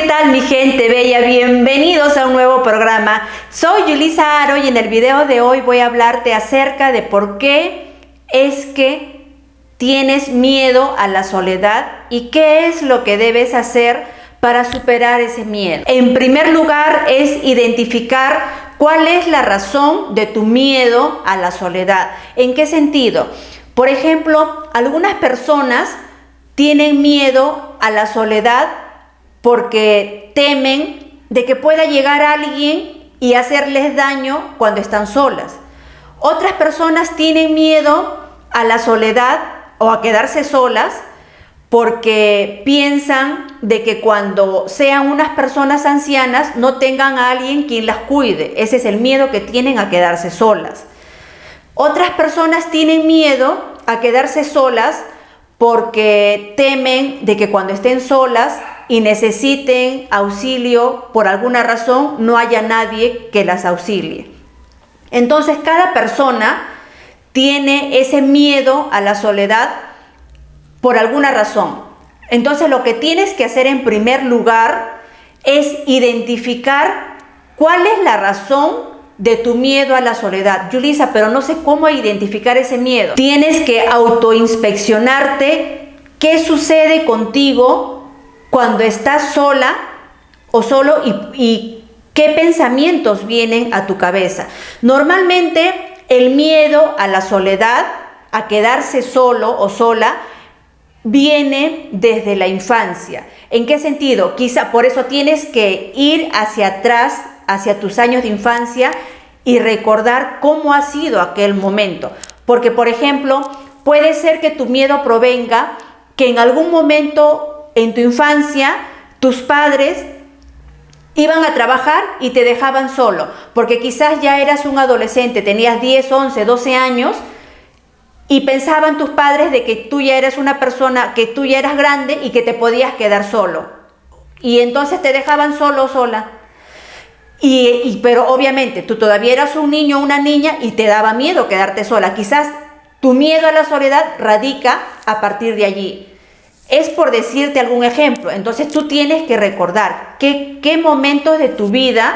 tal mi gente bella? Bienvenidos a un nuevo programa. Soy Yulisa Aro y en el video de hoy voy a hablarte acerca de por qué es que tienes miedo a la soledad y qué es lo que debes hacer para superar ese miedo. En primer lugar es identificar cuál es la razón de tu miedo a la soledad. ¿En qué sentido? Por ejemplo, algunas personas tienen miedo a la soledad porque temen de que pueda llegar alguien y hacerles daño cuando están solas. Otras personas tienen miedo a la soledad o a quedarse solas porque piensan de que cuando sean unas personas ancianas no tengan a alguien quien las cuide. Ese es el miedo que tienen a quedarse solas. Otras personas tienen miedo a quedarse solas porque temen de que cuando estén solas y necesiten auxilio por alguna razón, no haya nadie que las auxilie. Entonces, cada persona tiene ese miedo a la soledad por alguna razón. Entonces, lo que tienes que hacer en primer lugar es identificar cuál es la razón de tu miedo a la soledad. Yulisa, pero no sé cómo identificar ese miedo. Tienes que autoinspeccionarte qué sucede contigo cuando estás sola o solo y qué pensamientos vienen a tu cabeza. Normalmente el miedo a la soledad, a quedarse solo o sola, viene desde la infancia. ¿En qué sentido? Quizá por eso tienes que ir hacia atrás, hacia tus años de infancia y recordar cómo ha sido aquel momento. Porque, por ejemplo, puede ser que tu miedo provenga que en algún momento en tu infancia tus padres iban a trabajar y te dejaban solo, porque quizás ya eras un adolescente, tenías 10, 11, 12 años y pensaban tus padres de que tú ya eras una persona, que tú ya eras grande y que te podías quedar solo. Y entonces te dejaban solo o sola. Pero obviamente tú todavía eras un niño o una niña y te daba miedo quedarte sola. Quizás tu miedo a la soledad radica a partir de allí. Es por decirte algún ejemplo. Entonces tú tienes que recordar qué momentos de tu vida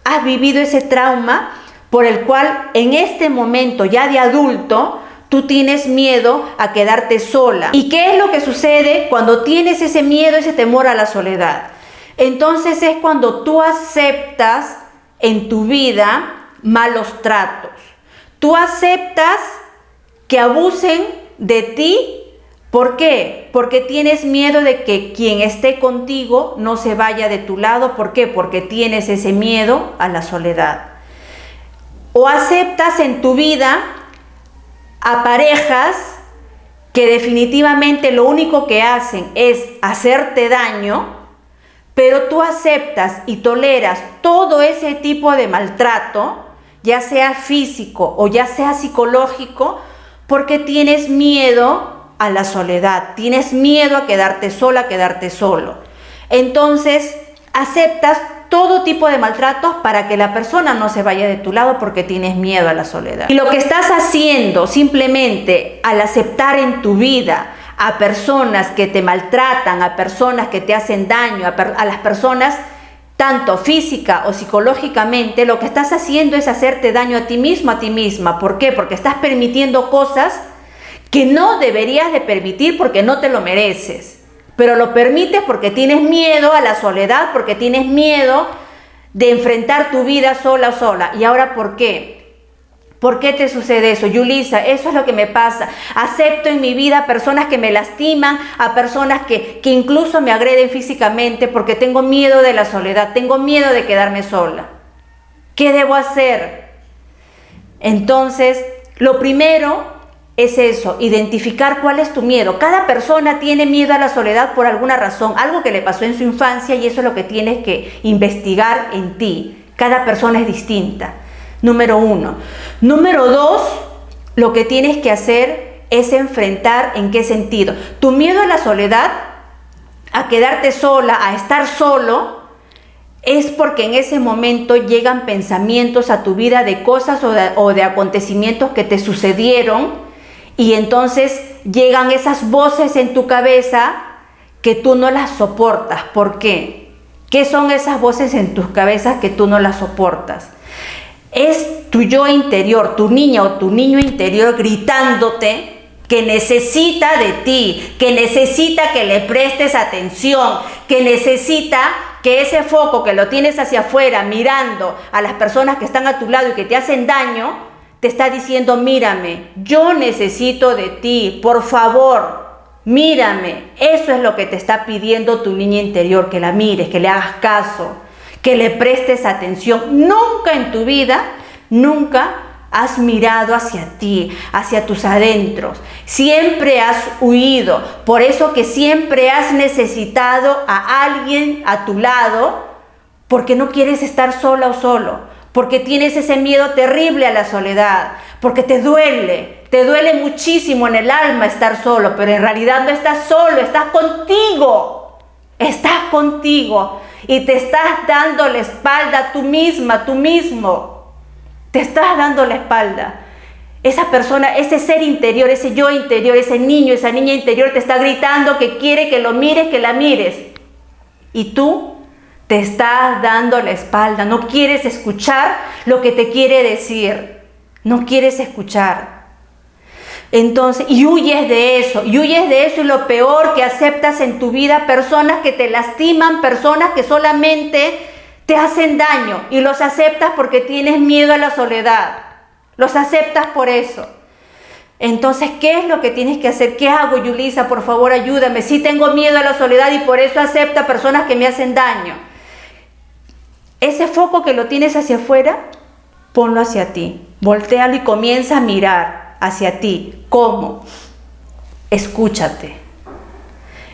has vivido ese trauma por el cual en este momento ya de adulto tú tienes miedo a quedarte sola. ¿Y qué es lo que sucede cuando tienes ese miedo, ese temor a la soledad? Entonces es cuando tú aceptas en tu vida malos tratos. Tú aceptas que abusen de ti. ¿Por qué? Porque tienes miedo de que quien esté contigo no se vaya de tu lado. ¿Por qué? Porque tienes ese miedo a la soledad. O aceptas en tu vida a parejas que definitivamente lo único que hacen es hacerte daño, pero tú aceptas y toleras todo ese tipo de maltrato, ya sea físico o ya sea psicológico, porque tienes miedo a la soledad, tienes miedo a quedarte sola, a quedarte solo. Entonces, aceptas todo tipo de maltratos para que la persona no se vaya de tu lado porque tienes miedo a la soledad. Y lo que estás haciendo simplemente al aceptar en tu vida a personas que te maltratan, a personas que te hacen daño, a las personas tanto física o psicológicamente, lo que estás haciendo es hacerte daño a ti mismo, a ti misma. ¿Por qué? Porque estás permitiendo cosas que no deberías de permitir porque no te lo mereces, pero lo permites porque tienes miedo a la soledad, porque tienes miedo de enfrentar tu vida sola o sola. ¿Y ahora por qué? ¿Por qué te sucede eso? Yulisa, eso es lo que me pasa. Acepto en mi vida a personas que me lastiman, a personas que incluso me agreden físicamente porque tengo miedo de la soledad, tengo miedo de quedarme sola. ¿Qué debo hacer? Entonces, lo primero es eso, identificar cuál es tu miedo. Cada persona tiene miedo a la soledad por alguna razón, algo que le pasó en su infancia y eso es lo que tienes que investigar en ti. Cada persona es distinta. Número 1. Número 2, lo que tienes que hacer es enfrentar en qué sentido. Tu miedo a la soledad, a quedarte sola, a estar solo, es porque en ese momento llegan pensamientos a tu vida de cosas o de acontecimientos que te sucedieron. Y entonces llegan esas voces en tu cabeza que tú no las soportas. ¿Por qué? ¿Qué son esas voces en tus cabezas que tú no las soportas? Es tu yo interior, tu niña o tu niño interior gritándote que necesita de ti, que necesita que le prestes atención, que necesita que ese foco que lo tienes hacia afuera, mirando a las personas que están a tu lado y que te hacen daño, te está diciendo: mírame, yo necesito de ti, por favor, mírame. Eso es lo que te está pidiendo tu niña interior, que la mires, que le hagas caso, que le prestes atención. Nunca en tu vida, nunca has mirado hacia ti, hacia tus adentros. Siempre has huido. Por eso que siempre has necesitado a alguien a tu lado, porque no quieres estar sola o solo, porque tienes ese miedo terrible a la soledad, porque te duele muchísimo en el alma estar solo, pero en realidad no estás solo, estás contigo y te estás dando la espalda tú misma, tú mismo. Te estás dando la espalda. Esa persona, ese ser interior, ese yo interior, ese niño, esa niña interior te está gritando que quiere que lo mires, que la mires. Y tú te estás dando la espalda. No quieres escuchar lo que te quiere decir. No quieres escuchar. Entonces, y huyes de eso. Y lo peor, que aceptas en tu vida personas que te lastiman, personas que solamente te hacen daño, y los aceptas porque tienes miedo a la soledad. Los aceptas por eso. Entonces, ¿qué es lo que tienes que hacer? ¿Qué hago, Yulisa? Por favor, ayúdame. Sí, tengo miedo a la soledad y por eso acepto a personas que me hacen daño. Ese foco que lo tienes hacia afuera, ponlo hacia ti. Voltéalo y comienza a mirar hacia ti. ¿Cómo? Escúchate.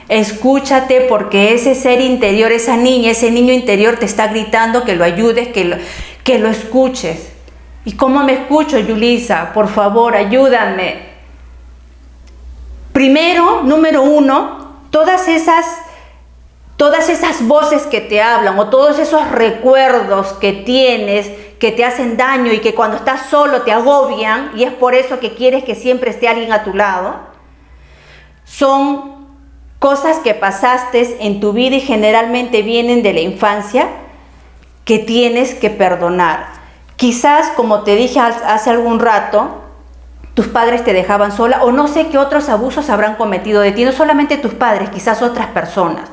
Escúchate, porque ese ser interior, esa niña, ese niño interior te está gritando que lo ayudes, que lo escuches. ¿Y cómo me escucho, Yulisa? Por favor, ayúdame. Primero, número uno, todas esas voces que te hablan o todos esos recuerdos que tienes que te hacen daño y que cuando estás solo te agobian, y es por eso que quieres que siempre esté alguien a tu lado, son cosas que pasaste en tu vida y generalmente vienen de la infancia, que tienes que perdonar. Quizás, como te dije hace algún rato, tus padres te dejaban sola, o no sé qué otros abusos habrán cometido de ti. No solamente tus padres, quizás otras personas.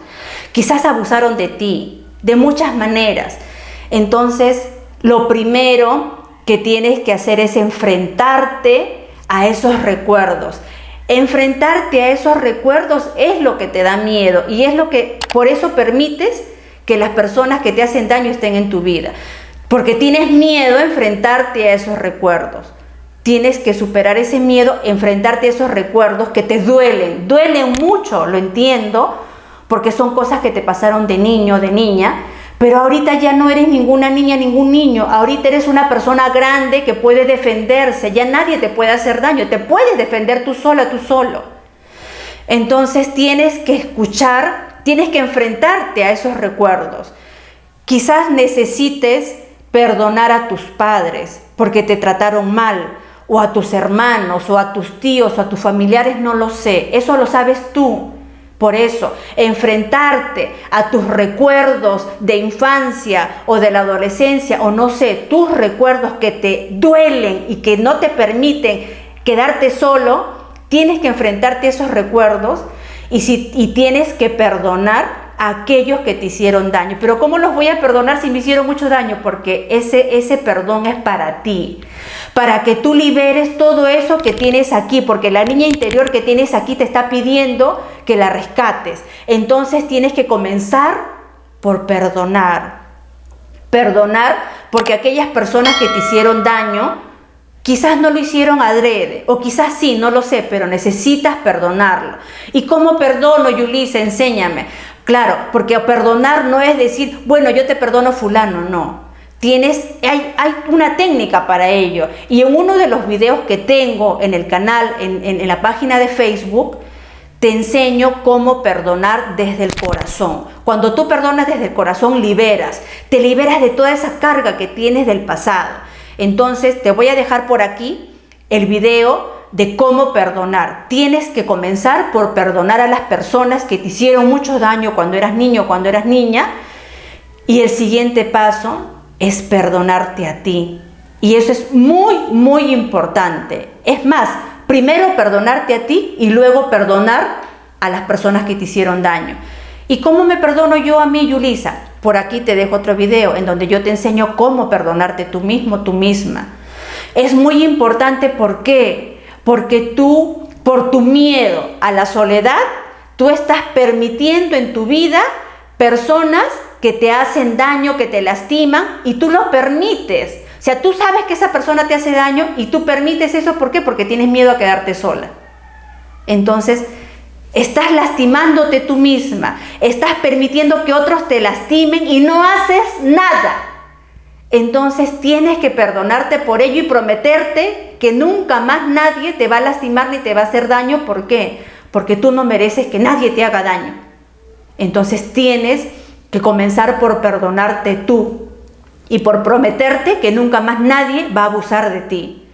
Quizás abusaron de ti de muchas maneras. Entonces, lo primero que tienes que hacer es enfrentarte a esos recuerdos. Enfrentarte a esos recuerdos es lo que te da miedo, y es lo que, por eso permites que las personas que te hacen daño estén en tu vida, porque tienes miedo a enfrentarte a esos recuerdos. Tienes que superar ese miedo, enfrentarte a esos recuerdos que te duelen mucho, lo entiendo, porque son cosas que te pasaron de niño, de niña, pero ahorita ya no eres ninguna niña, ningún niño. Ahorita eres una persona grande que puede defenderse. Ya nadie te puede hacer daño. Te puedes defender tú sola, tú solo. Entonces tienes que escuchar, tienes que enfrentarte a esos recuerdos. Quizás necesites perdonar a tus padres porque te trataron mal, o a tus hermanos, o a tus tíos, o a tus familiares, no lo sé. Eso lo sabes tú. Por eso, enfrentarte a tus recuerdos de infancia o de la adolescencia, o no sé, tus recuerdos que te duelen y que no te permiten quedarte solo, tienes que enfrentarte a esos recuerdos y tienes que perdonar a aquellos que te hicieron daño. Pero ¿cómo los voy a perdonar si me hicieron mucho daño? Porque ese perdón es para ti, para que tú liberes todo eso que tienes aquí, porque la niña interior que tienes aquí te está pidiendo que la rescates. Entonces tienes que comenzar por perdonar. Perdonar porque aquellas personas que te hicieron daño quizás no lo hicieron adrede, o quizás sí, no lo sé, pero necesitas perdonarlo. ¿Y cómo perdono, Yulisa? Enséñame. Claro, porque perdonar no es decir, bueno, yo te perdono fulano, no. Hay una técnica para ello. Y en uno de los videos que tengo en el canal, en la página de Facebook, te enseño cómo perdonar desde el corazón. Cuando tú perdonas desde el corazón, te liberas de toda esa carga que tienes del pasado. Entonces, te voy a dejar por aquí el video de cómo perdonar. Tienes que comenzar por perdonar a las personas que te hicieron mucho daño cuando eras niño o cuando eras niña, Y el siguiente paso es perdonarte a ti. Y eso es muy, muy importante. Es más, primero perdonarte a ti y luego perdonar a las personas que te hicieron daño. ¿Y cómo me perdono yo a mí, Yulisa? Por aquí te dejo otro video en donde yo te enseño cómo perdonarte tú mismo, tú misma. Es muy importante, ¿por qué? Porque tú, por tu miedo a la soledad, tú estás permitiendo en tu vida personas que te hacen daño, que te lastiman, y tú lo permites. O sea, tú sabes que esa persona te hace daño y tú permites eso. ¿Por qué? Porque tienes miedo a quedarte sola. Entonces, estás lastimándote tú misma, estás permitiendo que otros te lastimen y no haces nada. Entonces tienes que perdonarte por ello y prometerte que nunca más nadie te va a lastimar ni te va a hacer daño. ¿Por qué? Porque tú no mereces que nadie te haga daño. Entonces tienes que comenzar por perdonarte tú y por prometerte que nunca más nadie va a abusar de ti.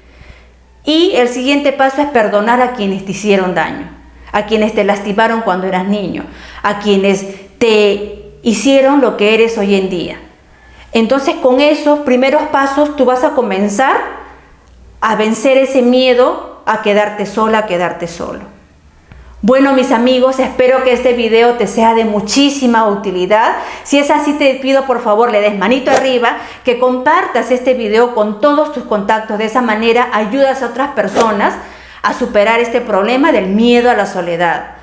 Y el siguiente paso es perdonar a quienes te hicieron daño, a quienes te lastimaron cuando eras niño, a quienes te hicieron lo que eres hoy en día. Entonces, con esos primeros pasos tú vas a comenzar a vencer ese miedo a quedarte sola, a quedarte solo. Bueno, mis amigos, espero que este video te sea de muchísima utilidad. Si es así, te pido por favor le des manito arriba, que compartas este video con todos tus contactos. De esa manera ayudas a otras personas a superar este problema del miedo a la soledad.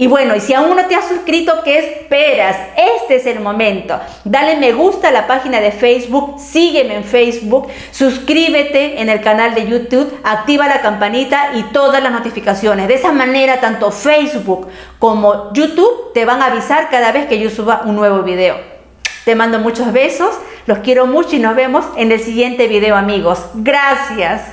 Y bueno, y si aún no te has suscrito, ¿qué esperas? Este es el momento. Dale me gusta a la página de Facebook, sígueme en Facebook, suscríbete en el canal de YouTube, activa la campanita y todas las notificaciones. De esa manera, tanto Facebook como YouTube te van a avisar cada vez que yo suba un nuevo video. Te mando muchos besos, los quiero mucho y nos vemos en el siguiente video, amigos. Gracias.